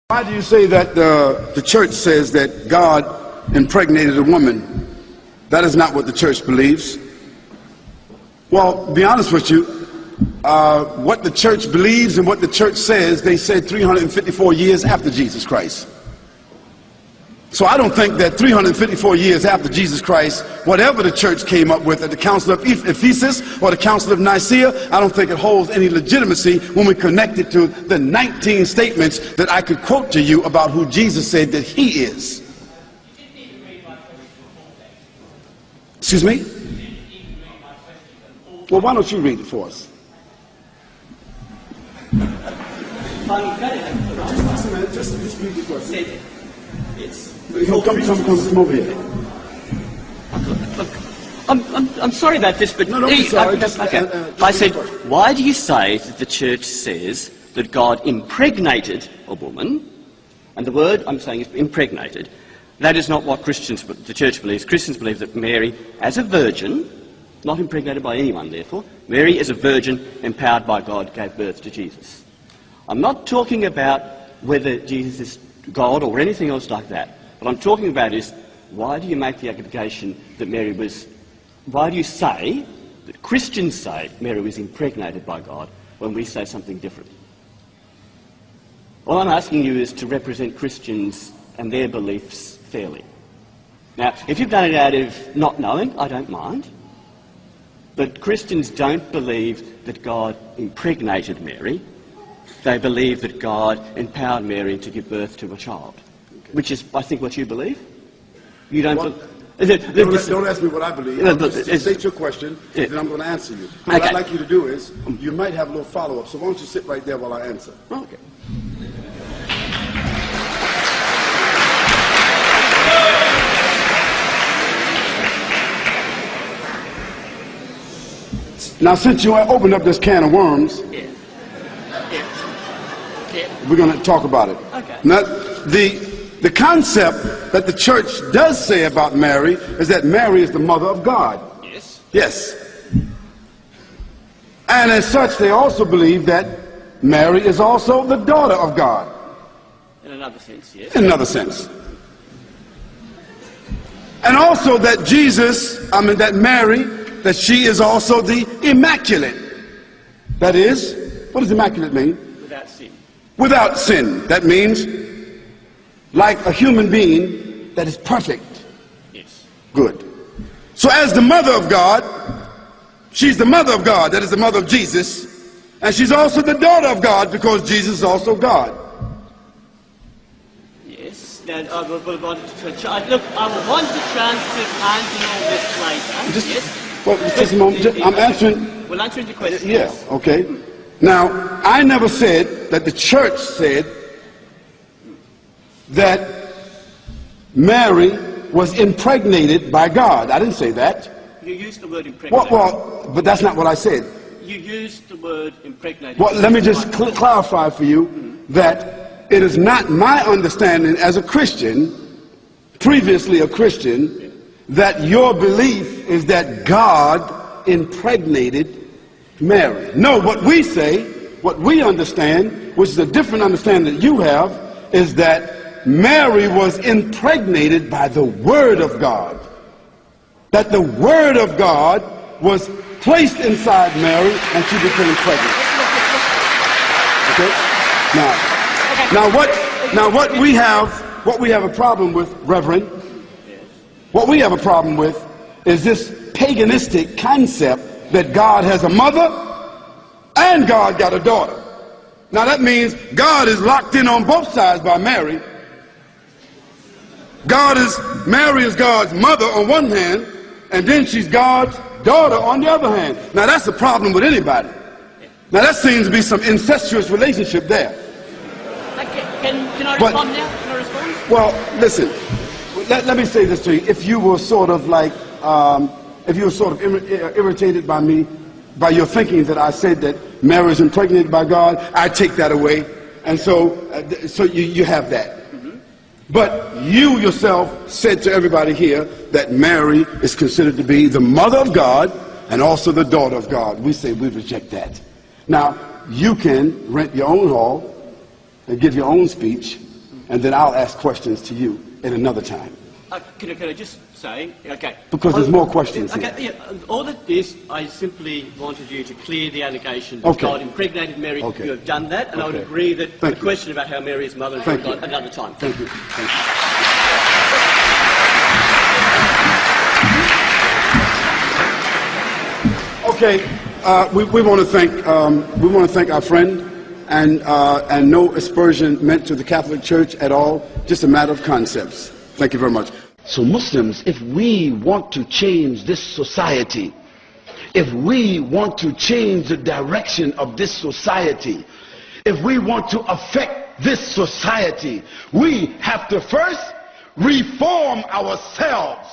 Why do you say that the church says that God impregnated a woman? That is not what the church believes. Well, to be honest with you, what the church believes and what the church says, they said 354 years after Jesus Christ. So I don't think that 354 years after Jesus Christ, whatever the church came up with at the Council of Ephesus or the Council of Nicaea, I don't think it holds any legitimacy when we connect it to the 19 statements that I could quote to you about who Jesus said that he is. Excuse me? Well, why don't you read it for us? Just read the question. Come over here. Look, I'm sorry about this, but... No, don't be sorry. I said, why do you say that the church says that God impregnated a woman, and the word I'm saying is impregnated? That is not what the church believes. Christians believe that Mary, as a virgin, not impregnated by anyone, therefore, Mary, as a virgin, empowered by God, gave birth to Jesus. I'm not talking about whether Jesus is God or anything else like that. What I'm talking about is, why do you make the allegation that why do you say, that Christians say Mary was impregnated by God, when we say something different? All I'm asking you is to represent Christians and their beliefs fairly. Now, if you've done it out of not knowing, I don't mind. But Christians don't believe that God impregnated Mary. They believe that God empowered Mary to give birth to a child, which is, I think, what you believe. You don't... Don't ask me what I believe. Just state your question, then I'm going to answer you. What I'd like you to do is, you might have a little follow-up, so why don't you sit right there while I answer? Okay. Now, since you opened up this can of worms, we're going to talk about it. Okay. Now, the concept that the church does say about Mary is that Mary is the mother of God. Yes. Yes. And as such, they also believe that Mary is also the daughter of God. In another sense, yes. In another sense. And also that that Mary, that she is also the immaculate. That is, what does immaculate mean? Without sin. Without sin. That means like a human being that is perfect. Yes. Good. So as the mother of God, she's the mother of God, that is the mother of Jesus, and she's also the daughter of God because Jesus is also God. Yes. Now, I will want the chance to answer all this later. Yes. Well, just a moment. I'm answering. We'll answer the question. Yeah, okay. Now, I never said that the church said that Mary was impregnated by God. I didn't say that. You used the word impregnated. Well, but that's not what I said. You used the word impregnated. Well, let me just clarify for you that it is not my understanding as a Christian, previously a Christian, that your belief is that God impregnated Mary. No, what we say, what we understand, which is a different understanding that you have, is that Mary was impregnated by the Word of God. That the Word of God was placed inside Mary and she became pregnant. Okay? Now what we have a problem with, Reverend, what we have a problem with is this paganistic concept that God has a mother and God got a daughter. Now that means God is locked in on both sides by Mary. Mary is God's mother on one hand, and then she's God's daughter on the other hand. Now that's a problem with anybody. Now that seems to be some incestuous relationship there. Can I respond now? Can I respond? Well, listen, let me say this to you. If you were sort of like, if you were sort of irritated by me by your thinking that I said that Mary is impregnated by God, I take that away. And so you have that. But you yourself said to everybody here that Mary is considered to be the mother of God and also the daughter of God. We say we reject that. Now, you can rent your own hall and give your own speech, and then I'll ask questions to you at another time. Can I just say, okay. Because there's more questions here. Okay, yeah, all that is, I simply wanted you to clear the allegation that God impregnated Mary. Okay. You have done that, and I would agree that the question about how Mary is mother is God another time. Thank you. Thank you. Okay, we want to thank our friend, and no aspersion meant to the Catholic Church at all. Just a matter of concepts. Thank you very much. So Muslims, if we want to change this society, if we want to change the direction of this society, if we want to affect this society, we have to first reform ourselves.